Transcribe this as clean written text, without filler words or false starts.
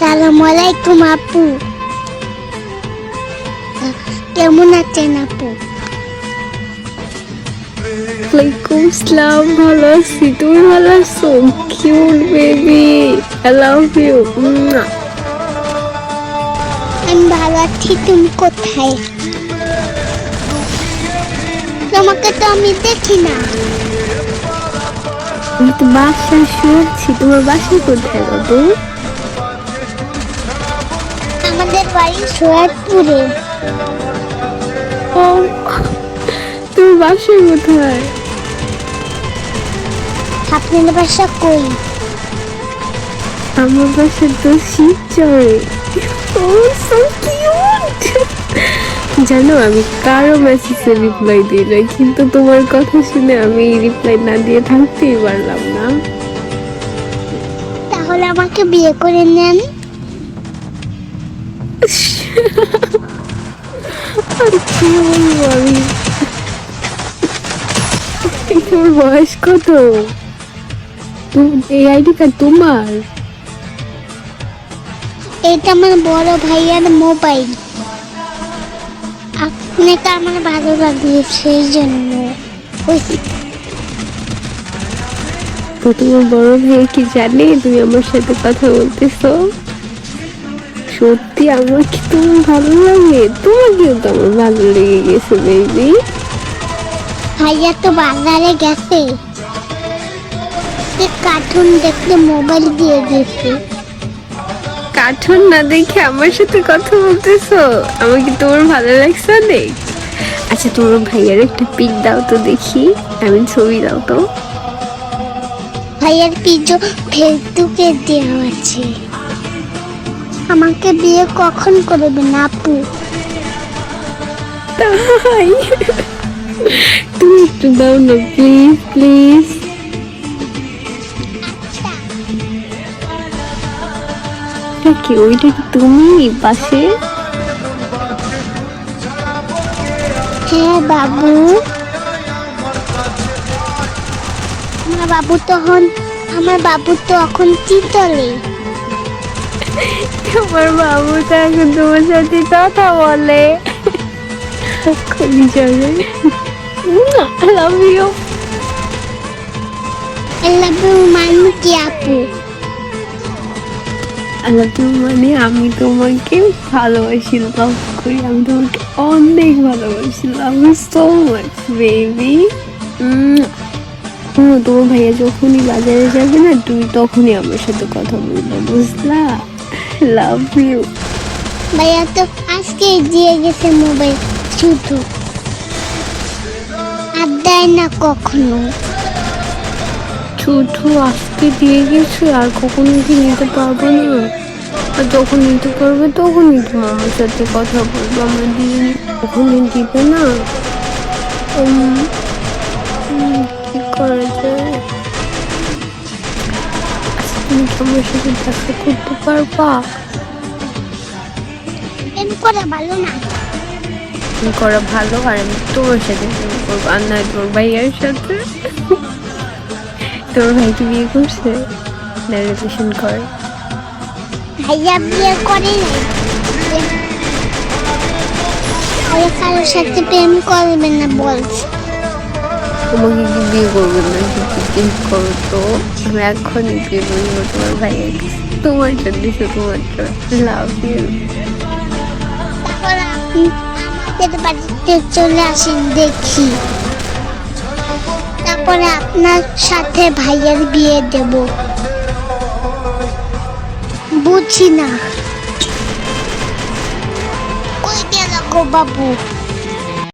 আসসালামু আলাইকুম আপু। কেমন আছেন আপু? ওয়ালাইকুম আসসালাম, ভালো আছি। তুমি ভালো আছো? Cute baby, I love you. আমি ভালো আছি। তুমি কোথায়? তোমাকে তো আমি দেখি না। আমি তো বাসায় শুয়েছি। তোমার বাসা কোথায় বাবু? আমাদের বাড়ি সৈয়দপুরে। ও, তোমার বাসা কোথায়? আপনার বাসা কই? আমার বাসা তো শিবচরে। ও সো কিউট। জানো, আমি কারো মেসেজে রিপ্লাই দিই না, কিন্তু তোমার কথা শুনে আমি রিপ্লাই না দিয়ে থাকতেই পারলাম না। তাহলে আমাকে বিয়ে করে নেন। আর কি বলবো আমি? তোমার বয়স কত? এই আইডি কার্ড তোমার? এটা আমার বড় ভাইয়ার মোবাইল। আপনাকে আমার ভালো লাগলো সেই জন্য। তো তোমার বড় ভাই কি জানে তুমি আমার সাথে কথা বলতেছো? সত্যি আমার কি তোমার ভালো লাগে? তোমাকেও তো আমার ভালো লেগে গেছে বেবি। ভাইয়া তো বাজারে গেছে, কার্টুন দেখতে মোবাইল দিয়ে গেছে। কার্টুন না দেখে আমার সাথে কথা বলতেছো? আমাকে তোমার ভালো লাগছে অনেক। আচ্ছা, তোমার ভাইয়ার একটা পিক দাও তো দেখি। আমি ছবি দাও তো। ভাইয়ার পিজো ফেসবুকে দেওয়া আছে। আমাকে বিয়ে কখন করবেন আপু? তাই? তুমি একটু দাও না প্লিজ প্লিজ। কি ওইটা কি তুমি পাশে? হ্যাঁ বাবু। আমার বাবু তো এখন চিতলে। তোমার বাবু তো এখন তোমার সাথে কথা বলে। খুবই যাবে। I love you. I love you মানে কি আপু? আই লাভ ইউ মানে আমি তোমাকে ভালোবাসি, লাভ করি। আমি তোমাকে অনেক ভালোবাসি। Love you so much baby. তোমার ভাইয়া যখনই বাজারে যাবে না, তুমি তখনই আমার সাথে কথা বলবে, বুঝলা? Love you. ভাইয়া তো আজকে দিয়ে গেছে মোবাইল, শুধু আর দেয় না কখনো। শুধু আজকে দিয়ে গেছে, আর কখনো কি নিতে পারবো না? আর যখন নিতে পারবে তখনই তোমার আমার সাথে কথা বলবো। আমরা দিয়ে কখনই দিবে না। কি করা যায়? আচ্ছা, তুমি কি আমার সাথে দেখা করতে পারবা? প্রেম করা ভালো না। তুমি করা ভালো, আর আমি তোমার সাথে প্রেম করবো, আর নয় তোমার ভাইয়ের সাথে। তোমার ভাই কি বিয়ে করছে না রিলেশন করে? ভাইয়া বিয়ে করে নাই। ভাইয়া কারোর সাথে প্রেম করবে না বলছে। তোমাকে কি বিয়ে করবে না? জিজ্ঞেস করো তো। আমি এখনই বিয়ে করবো তোমার ভাইয়ের কাছে, তোমার জন্য, শুধুমাত্র। Love you. তাহলে আপনি আমাদের বাড়িতে চলে আসেন দেখি। তারপরে আপনার সাথে ভাইয়ের বিয়ে দেব। বুঝি না কই গেল গো বাবু?